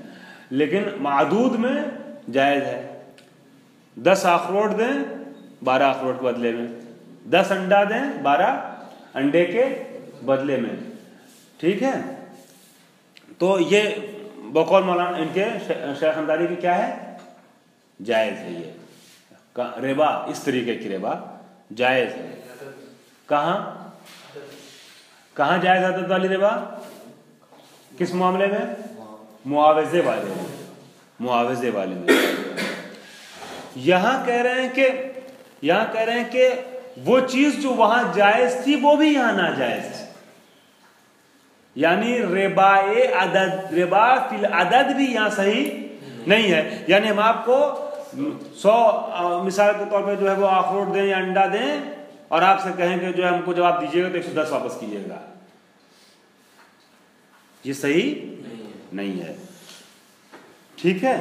لیکن معدود میں جائز ہے. 10 اخروٹ دیں 12 اخروٹ کے بدلے میں، 10 انڈا دیں 12 انڈے کے بدلے میں. ٹھیک ہے، تو یہ بقول مولانا ان کے شیخ انداری کی کیا ہے؟ جائز ہے. یہ ربا، اس طریقے کی ربا جائز ہے. کہاں جائز عادت والی ربا؟ کس معاملے میں؟ معاوضے والے میں. معاوضے والے میں یہاں کہہ رہے ہیں کہ وہ چیز جو وہاں جائز تھی وہ بھی یہاں ناجائز ہے. یعنی ربا فی العدد بھی یہاں صحیح نہیں ہے. یعنی ہم آپ کو 100 مثال کے طور پہ جو ہے وہ اخروٹ دیں یا انڈا دیں اور آپ سے کہیں کہ جو ہے ہم کو جواب دیجیے گا تو 110 واپس کیجیے گا، یہ صحیح نہیں ہے. ٹھیک ہے.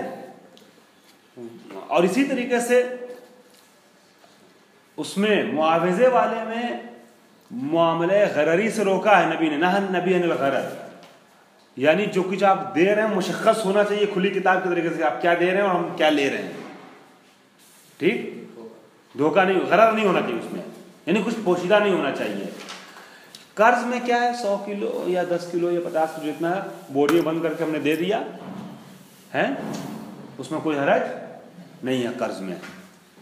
اور اسی طریقے سے اس میں معاوضے والے میں معاملے غرری سے روکا ہے نبی نے، نہى النبي عن الغرر. یعنی جو کچھ آپ دے رہے ہیں مشخص ہونا چاہیے کھلی کتاب کے طریقے سے، آپ کیا دے رہے ہیں اور ہم کیا لے رہے ہیں. ٹھیک، دھوکہ نہیں، غرر نہیں ہونا چاہیے اس میں، یعنی کچھ پوشیدہ نہیں ہونا چاہیے. قرض میں کیا ہے، 100 کلو یا 10 کلو یا 50 کلو جتنا بوری بند کر کے ہم نے دے دیا ہے، اس میں کوئی حرج نہیں ہے.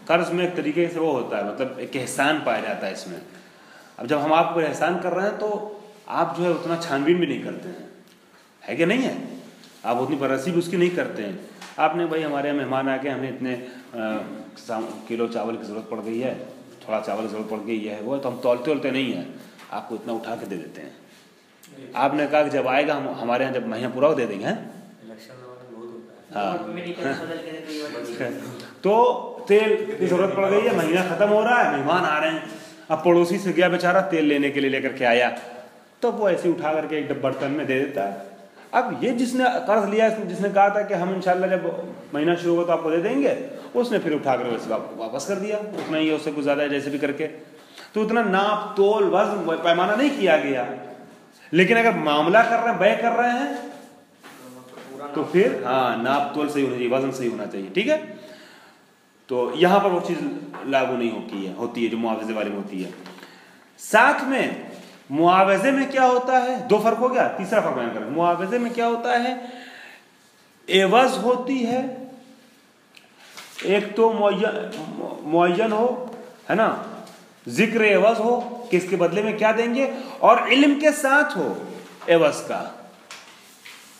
قرض میں ایک طریقے سے وہ ہوتا ہے، مطلب ایک احسان پایا جاتا ہے اس میں. اب جب ہم آپ کو احسان کر رہے ہیں تو آپ جو ہے اتنا چھان بین بھی نہیں کرتے ہیں، ہے کہ نہیں ہے؟ آپ اتنی بررسی بھی اس کی نہیں کرتے ہیں. آپ نے بھائی ہمارے مہمان آ کے ہمیں اتنے کلو چاول کی ضرورت پڑ گئی ہے، تھوڑا چاول کی ضرورت پڑ گئی ہے، وہ تو ہم تولتے نہیں ہیں، آپ کو اتنا اٹھا کے دے دیتے ہیں. آپ نے کہا کہ جب آئے گا ہم ہمارے یہاں جب مہینہ پورا ہو دے دیں گے. ہاں تو تیل کی ضرورت پڑ گئی ہے، مہینہ ختم ہو رہا ہے، مہمان آ رہے ہیں. اب پڑوسی سے گیا بیچارہ تیل لینے کے لیے، لے کر کے آیا تو وہ ایسے اٹھا کر کے ایک برتن میں دے دیتا ہے. اب یہ جس نے قرض لیا، جس نے کہا تھا کہ ہم انشاءاللہ جب مہینہ شروع ہو تو آپ کو دے دیں گے، اس نے پھر اٹھا کر ویسے واپس کر دیا، اتنا ہی اس سے کچھ زیادہ ہے جیسے بھی کر کے. تو اتنا ناپ تول وزن پیمانہ نہیں کیا گیا. لیکن اگر معاملہ کر رہے ہیں، بیع کر رہے ہیں تو پھر ناپ تول صحیح ہونا چاہیے، وزن صحیح ہونا چاہیے. ٹھیک ہے، تو یہاں پر وہ چیز لاگو نہیں ہوتی ہے جو معاوضے والے میں ہوتی ہے. ساتھ میں معاوضے میں کیا ہوتا ہے، 2 فرق ہو گیا. تیسرا فرق بیان کریں. معاوضے میں کیا ہوتا ہے، عوض ہوتی ہے، ایک تو معین ہو، ہے نا، ذکر عوض ہو کہ اس کے بدلے میں کیا دیں گے، اور علم کے ساتھ ہو عوض کا،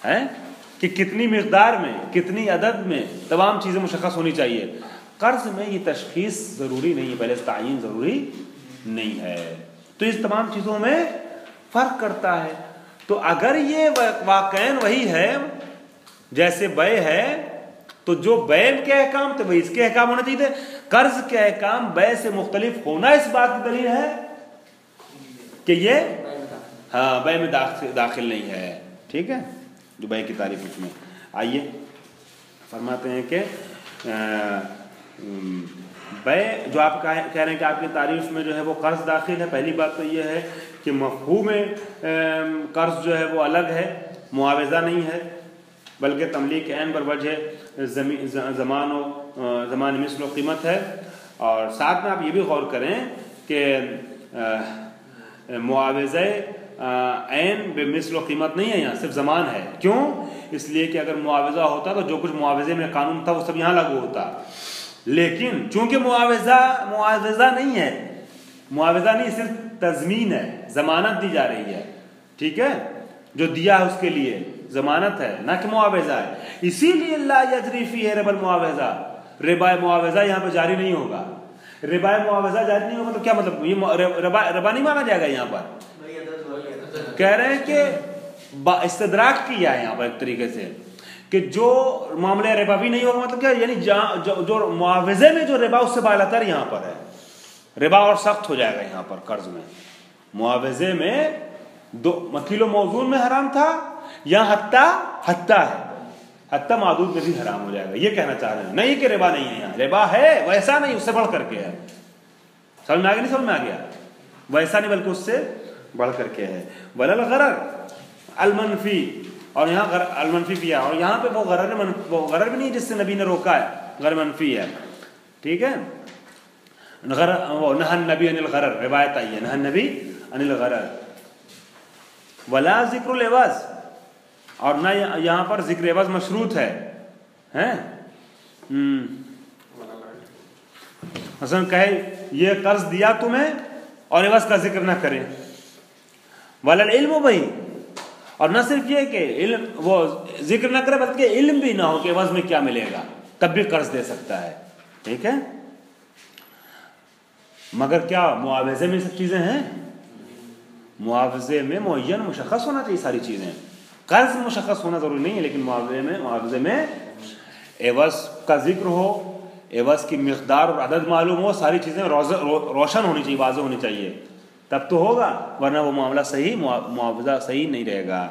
ہے کہ کتنی مقدار میں، کتنی عدد میں، تمام چیزیں مشخص ہونی چاہیے. قرض میں یہ تشخیص ضروری نہیں ہے، پہلے سے تعین ضروری نہیں ہے. تو اس تمام چیزوں میں فرق کرتا ہے. تو اگر یہ واقعین وہی ہے جیسے بیع ہے، تو جو بیع کے احکام تھے وہی اس کے احکام ہونے چاہیے تھے. قرض کے احکام بیع سے مختلف ہونا اس بات کی دلیل ہے کہ یہ بیع میں داخل نہیں ہے. ٹھیک ہے، جو بیع کی تعریف اس میں. آئیے فرماتے ہیں کہ بیع جو آپ کہہ رہے ہیں کہ آپ کی تعریف میں جو ہے وہ قرض داخل ہے. پہلی بات تو یہ ہے کہ مفہوم قرض جو ہے وہ الگ ہے، معاوضہ نہیں ہے، بلکہ تملیک عین بر وجہ زمان مثل و قیمت ہے. اور ساتھ میں آپ یہ بھی غور کریں کہ معاوضہ عین بے مثل و قیمت نہیں ہے، یہاں صرف زمان ہے. کیوں؟ اس لیے کہ اگر معاوضہ ہوتا تو جو کچھ معاوضے میں قانون تھا وہ سب یہاں لاگو ہوتا. لیکن چونکہ معاوضہ نہیں ہے، معاوضہ نہیں، صرف تضمین ہے، ضمانت دی جا رہی ہے. ٹھیک ہے، جو دیا ہے اس کے لیے ضمانت ہے، نہ کہ معاوضہ ہے. اسی لیے لا یجری فیہ ربا المعاوضہ، ربا معاوضہ یہاں پہ جاری نہیں ہوگا. ربا معاوضہ جاری نہیں ہوگا تو کیا مطلب؟ یہ ربا نہیں مانا جائے گا. یہاں پر کہہ رہے ہیں کہ استدراک کیا ہے یہاں پر ایک طریقے سے کہ جو معاملہ ربا بھی نہیں ہوگا. مطلب کیا؟ یعنی جو معاوضے میں جو ربا اس سے بالاتر یہاں پر ہے. ربا اور سخت ہو جائے گا یہاں پر قرض میں. معاوضے میں مکیل و موزون میں حرام تھا، یہاں حتیٰ ہے، حتیٰ معدود میں بھی حرام ہو جائے گا. یہ کہنا چاہ رہے ہیں. نہیں کہ ربا نہیں ہے، یہاں ربا ہے، ویسا نہیں، اس سے بڑھ کر کے ہے. سمجھ میں آ گیا؟ نہیں سمجھ میں آ گیا؟ ویسا نہیں بلکہ اس سے بڑھ کر کے ہے. ولل غرر المنفی، اور یہاں المنفی بھی ہے، اور یہاں پہ وہ غرر بھی نہیں جس سے نبی نے روکا ہے، غرر منفی ہے. ٹھیک ہے. نہى النبی عن الغرر، روایت آئی ہے نہى النبی عن الغرر. ولا ذکر العوض، اور نہ یہاں پر ذکر عوض مشروط ہے. مثلا کہے یہ قرض دیا تمہیں اور عوض کا ذکر نہ کریں. ولا العلم بھائی، اور نہ صرف یہ کہ علم وہ ذکر نہ کرے بلکہ علم بھی نہ ہو کہ عوض میں کیا ملے گا، تب بھی قرض دے سکتا ہے. ٹھیک ہے. مگر کیا معاوضے میں سب چیزیں ہیں؟ معاوضے میں معین مشخص ہونا چاہیے ساری چیزیں. قرض مشخص ہونا ضروری نہیں ہے، لیکن معاوضے میں عوض کا ذکر ہو، عوض کی مقدار اور عدد معلوم ہو، ساری چیزیں روشن ہونی چاہیے، واضح ہونی چاہیے، تب تو ہوگا، ورنہ وہ معاملہ صحیح، معاوضہ صحیح نہیں رہے گا.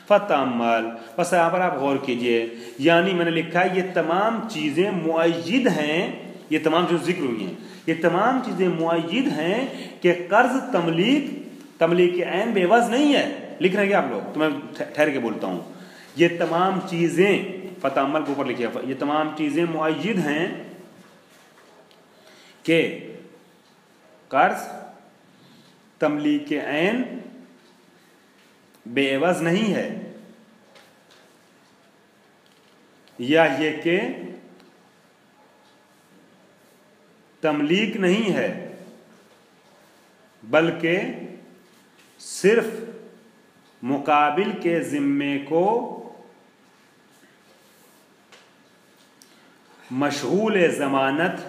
فتعمل، بس یہاں پر آپ غور کیجئے. یعنی میں نے لکھا ہے یہ تمام چیزیں مؤید ہیں، یہ تمام جو ذکر ہوئی ہیں یہ تمام چیزیں مؤید ہیں کہ قرض تملیک عین بے عوض نہیں ہے. لکھ رہے ہیں آپ لوگ؟ تو میں ٹھہر کے بولتا ہوں. یہ تمام چیزیں، فتعمل کے اوپر لکھے، یہ تمام چیزیں مؤید ہیں کہ قرض تملیک عین بے عوض نہیں ہے، یا یہ کہ تملیک نہیں ہے بلکہ صرف مقابل کے ذمے کو مشغول ضمانت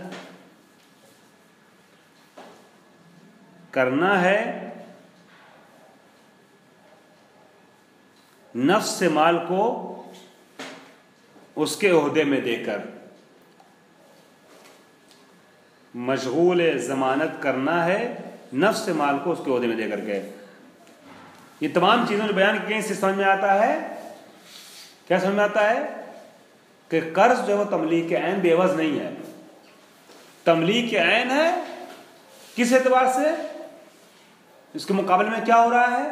کرنا ہے، نفس سے مال کو اس کے عہدے میں دے کر. مشغول ضمانت کرنا ہے، نفس سے مال کو اس کے عہدے میں دے کر کے. یہ تمام چیزیں جو بیان کی گئی، اس سے سمجھ میں آتا ہے، کیا سمجھ میں آتا ہے؟ کہ قرض جو ہے وہ تملیک عین بے عوض نہیں ہے. تملیک عین ہے کس اعتبار سے؟ اس کے مقابلے میں کیا ہو رہا ہے؟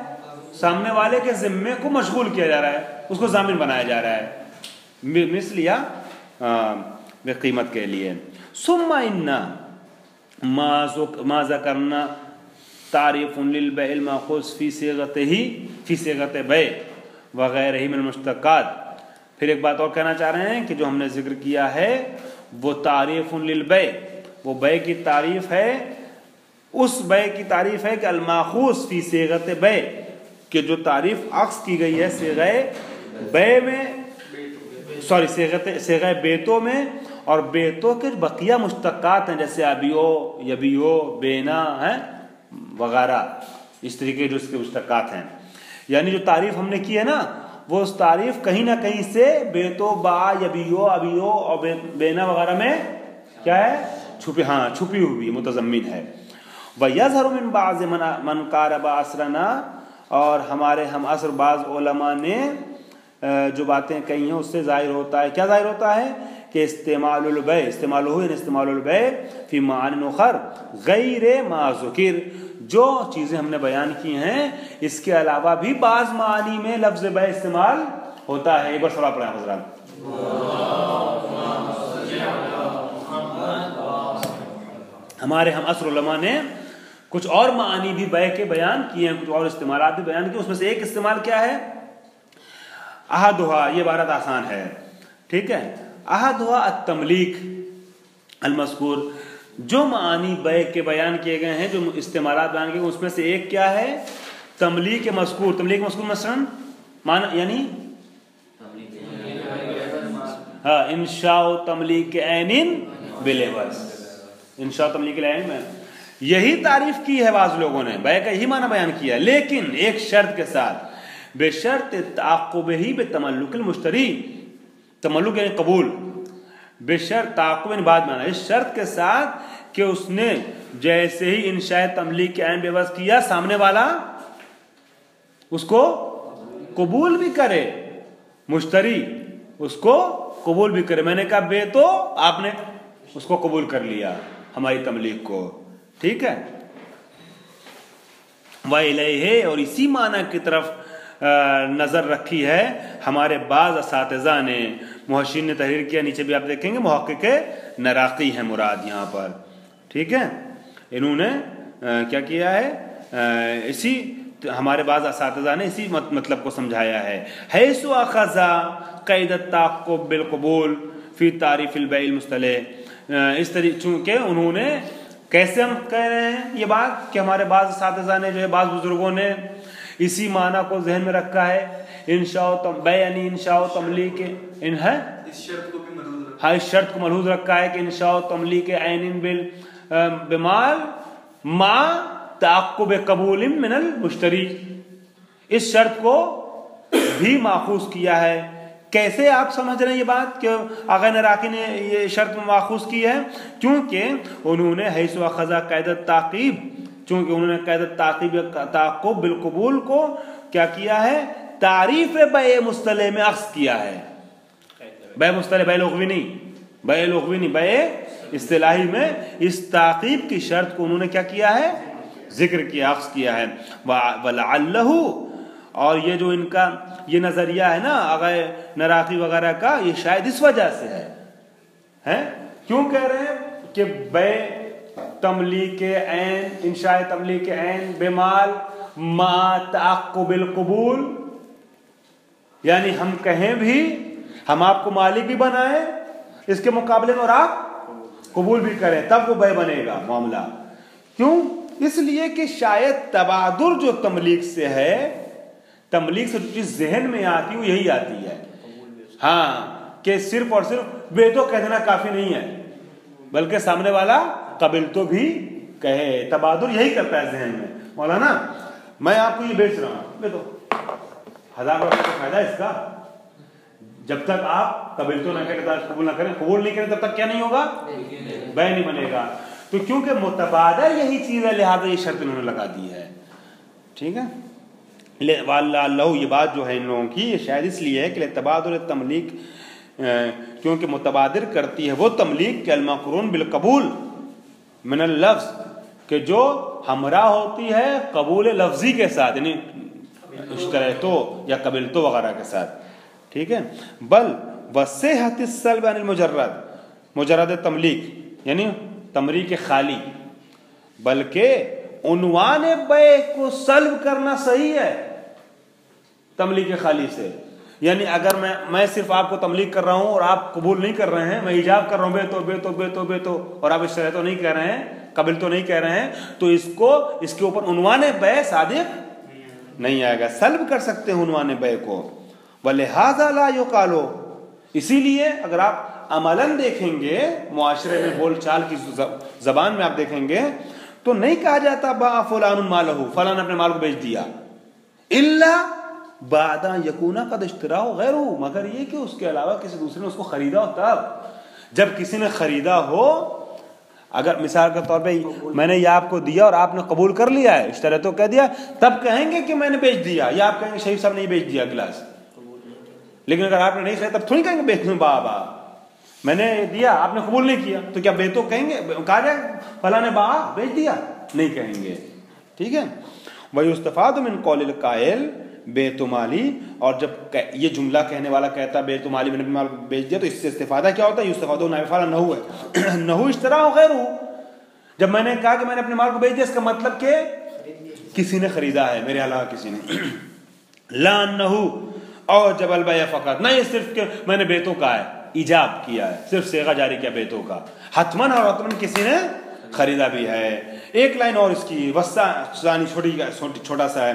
سامنے والے کے ذمے کو مشغول کیا جا رہا ہے، اس کو ضامن بنایا جا رہا ہے مثل یا قیمت کے لیے. ثم ان ما ذکرنا تعریف للبیع الماخوذ فی صیغۃ بیع وغیرہ من المشتقات. پھر ایک بات اور کہنا چاہ رہے ہیں کہ جو ہم نے ذکر کیا ہے وہ تعریف للبیع، وہ بیع کی تعریف ہے، اس بیع کی تعریف ہے کہ الماخوذ فی صیغۃ بیع، کہ جو تعریف عکس کی گئی ہے صیغہ بیع میں، صیغہ بیتوں میں، اور بیتوں کے بقیہ مشتقات ہیں جیسے ابیو، یبیو، بینا ہیں وغیرہ، اس طریقے جو اس کے مشتقات ہیں. یعنی جو تعریف ہم نے کی ہے نا، وہ اس تعریف کہیں نہ کہیں سے بیتو، با، یبیو، ابیو اور بینا وغیرہ میں کیا ہے؟ چھپی ہوئی متضمن ہے. وَيَظْهَرُ مِن بَعْضِ مَنْ قَارَبَ عَصْرَنَا، اور ہمارے ہم عصر بعض علماء نے جو باتیں کہی ہیں اس سے ظاہر ہوتا ہے. کیا ظاہر ہوتا ہے؟ کہ استعمال البیع فی معانی اخر غیر ما ذکر، جو چیزیں ہم نے بیان کی ہیں اس کے علاوہ بھی بعض معانی میں لفظ بیع استعمال ہوتا ہے. ایک بار سوال پڑھیں حضرات. ہمارے ہم عصر علماء نے کچھ اور معانی بھی بیع کے بیان کیے ہیں، کچھ اور استعمالات بھی بیان کیے. اس میں سے ایک استعمال کیا ہے؟ احدھا، یہ عبارت آسان ہے، ٹھیک ہے. احدھا التملیک المذکور، جو معانی بیع کے بیان کیے گئے ہیں، جو استعمالات بیان کیے گئے، اس میں سے ایک کیا ہے؟ تملیک مذکور. تملیک مذکور مثلا معنی یعنی ہاں انشاء تملیک عین بالعوض، انشاء تملیک عین میں یہی تعریف کی ہے بعض لوگوں نے، بے کا یہی معنی بیان کیا، لیکن ایک شرط کے ساتھ، بے شرط تعاقب ہی بے تملک المشتری، تملک یعنی قبول، بے شرط تعاقب یعنی بعد میں، اس شرط کے ساتھ کہ اس نے جیسے ہی انشاء تملیک عین بے وضع کیا سامنے والا اس کو قبول بھی کرے، مشتری اس کو قبول بھی کرے۔ میں نے کہا بے تو آپ نے اس کو قبول کر لیا ہماری تملیک کو، ٹھیک ہے۔ وَإِلَيْهِ، اور اسی معنی کی طرف نظر رکھی ہے ہمارے بعض اساتذہ نے، محشین نے تحریر کیا، نیچے بھی آپ دیکھیں گے محقق نراقی ہے مراد یہاں پر، ٹھیک ہے۔ انہوں نے کیا کیا ہے، اسی ہمارے بعض اساتذہ نے اسی مطلب کو سمجھایا ہے۔ حیث اخذ قید التعقب بالقبول فی تعریف البیع المصطلح، اس طریقے چونکہ انہوں نے، کیسے ہم کہہ رہے ہیں یہ بات کہ ہمارے بعض اساتذہ نے جو ہے، بعض بزرگوں نے اسی معنی کو ذہن میں رکھا ہے، انشاء بیع یعنی انشاء تملیک ان ہے، اس شرط کو بھی ملحوظ رکھا ہاں اس شرط کو ملحوظ رکھا ہے کہ انشاء تملیک عین بمال ما تعقب قبول من المشتری، اس شرط کو بھی ماخوذ کیا ہے۔ کیسے آپ سمجھ رہے ہیں یہ بات کہ آغا نراقی نے یہ شرط ماخوذ کی ہے؟ کیونکہ انہوں نے حیث اخذ قید التعقیب، چونکہ انہوں نے قید التعقیب تعقب بالقبول کو کیا کیا ہے، تعریف بیع مصطلح میں اخذ کیا ہے۔ بیع مصطلح، بیع لغوی نہیں، بیع لغوی نہیں، بیع اصطلاحی میں اس تعقیب کی شرط کو انہوں نے کیا کیا ہے، ذکر کیا، اخذ کیا ہے۔ وَلَعَلَّهُ، اور یہ جو ان کا یہ نظریہ ہے نا آغا نراقی وغیرہ کا، یہ شاید اس وجہ سے ہے، کیوں کہہ رہے ہیں کہ بیع تملیک عین، انشاء تملیک عین بمال ما تعقب القبول، یعنی ہم کہیں بھی، ہم آپ کو مالک بھی بنائیں اس کے مقابلے میں اور آپ قبول بھی کریں، تب وہ بیع بنے گا معاملہ۔ کیوں؟ اس لیے کہ شاید تبادر جو تملیک سے ہے، تملیک سے جو چیز ذہن میں آتی ہے وہ یہی آتی ہے، ہاں، کہ صرف اور صرف بے تو کہہ دینا کافی نہیں ہے، بلکہ سامنے والا قبل تو بھی کہے، تبادر یہی کرتا ہے ذہن میں۔ مولانا میں آپ کو یہ بیچ رہا ہوں، بے تو 1000 روپے کا فائدہ اس کا، جب تک آپ قبل تو نہ کریں، قبول نہ کریں، قبول نہیں کریں، تب تک کیا نہیں ہوگا، بیع نہیں بنے گا۔ تو کیونکہ متبادر یہی چیز ہے، لہذا یہ شرط انہوں نے لگا دی ہے، ٹھیک ہے۔ وَاللَّهُ، یہ بات جو ہے ان لوگوں کی، یہ شاید اس لیے ہے کہ تبادر تملیک، کیونکہ متبادر کرتی ہے وہ تملیک کہ المقرون بالقبول من اللفظ، کہ جو ہمراہ ہوتی ہے قبول لفظی کے ساتھ، یعنی اشتریتو یا قبلتو وغیرہ کے ساتھ، ٹھیک ہے۔ بل وصحت السلب عن المجرد، مجرد تملیک یعنی تملیک خالی، بلکہ عنوان بیع کو سلب کرنا صحیح ہے تملیک خالی سے، یعنی اگر میں صرف آپ کو تملیک کر رہا ہوں اور آپ قبول نہیں کر رہے ہیں، میں ایجاب کر رہا ہوں بے تو اور آپ اشترا تو نہیں کہہ رہے ہیں، قبل تو نہیں کہہ رہے ہیں، تو اس کے اوپر عنوان بیع صادق نہیں آئے گا، سلب کر سکتے ہیں عنوان بیع کو۔ وَلِهَذَا لَا يُقَالُ، اسی لیے اگر آپ عملاً دیکھیں گے، معاشرے میں بول چال کی زبان میں آپ دیکھیں گے تو نہیں کہا جاتا باع فلان مالہ، فلان نے اپنے مال کو بیچ دیا، الا بعد یکون قد اشتراه غیرہ، مگر یہ کہ اس کے علاوہ کسی دوسرے نے اس کو خریدا ہو، تب جب کسی نے خریدا ہو، اگر مثال کے طور پہ میں نے یہ آپ کو دیا اور آپ نے قبول کر لیا ہے، اشترا تو کہہ دیا، تب کہیں گے کہ میں نے بیچ دیا، یا آپ کہیں گے شریف صاحب نے بیچ دیا گلاس، لیکن اگر آپ نے نہیں خریدا تب تھوڑی کہیں گے بیچ دوں، بابا میں نے دیا آپ نے قبول نہیں کیا، تو کیا بے تو کہیں گے، کہا جائے فلاں نے باع بیچ دیا، نہیں کہیں گے، ٹھیک ہے۔ وَيُسْتَفَادُ مِنْ قَوْلِ الْقَائِلِ بیت مالی، اور جب یہ جملہ کہنے والا کہتا ہے بیت مالی، میں نے مال بیچ دیا، تو اس سے استفادہ کیا ہوتا ہے، یستفادہ نائب فعل نحو ہے، نحو اشترا غیرہ، جب میں نے کہا کہ میں نے اپنے مال کو بیچ دیا، اس کا مطلب کہ کسی نے خریدا ہے میرے علاوہ کسی نے، لا نحو اور جب البیع فقط، نہیں صرف کہ میں نے بیتوں کہا ہے، ایجاب کیا ہے، صرف صیغہ جاری کیا بیتوں کا، حتماً اور حتماً کسی نے خریدا بھی ہے۔ ایک لائن اور اس کی وسع ثانی چھوٹا سا ہے،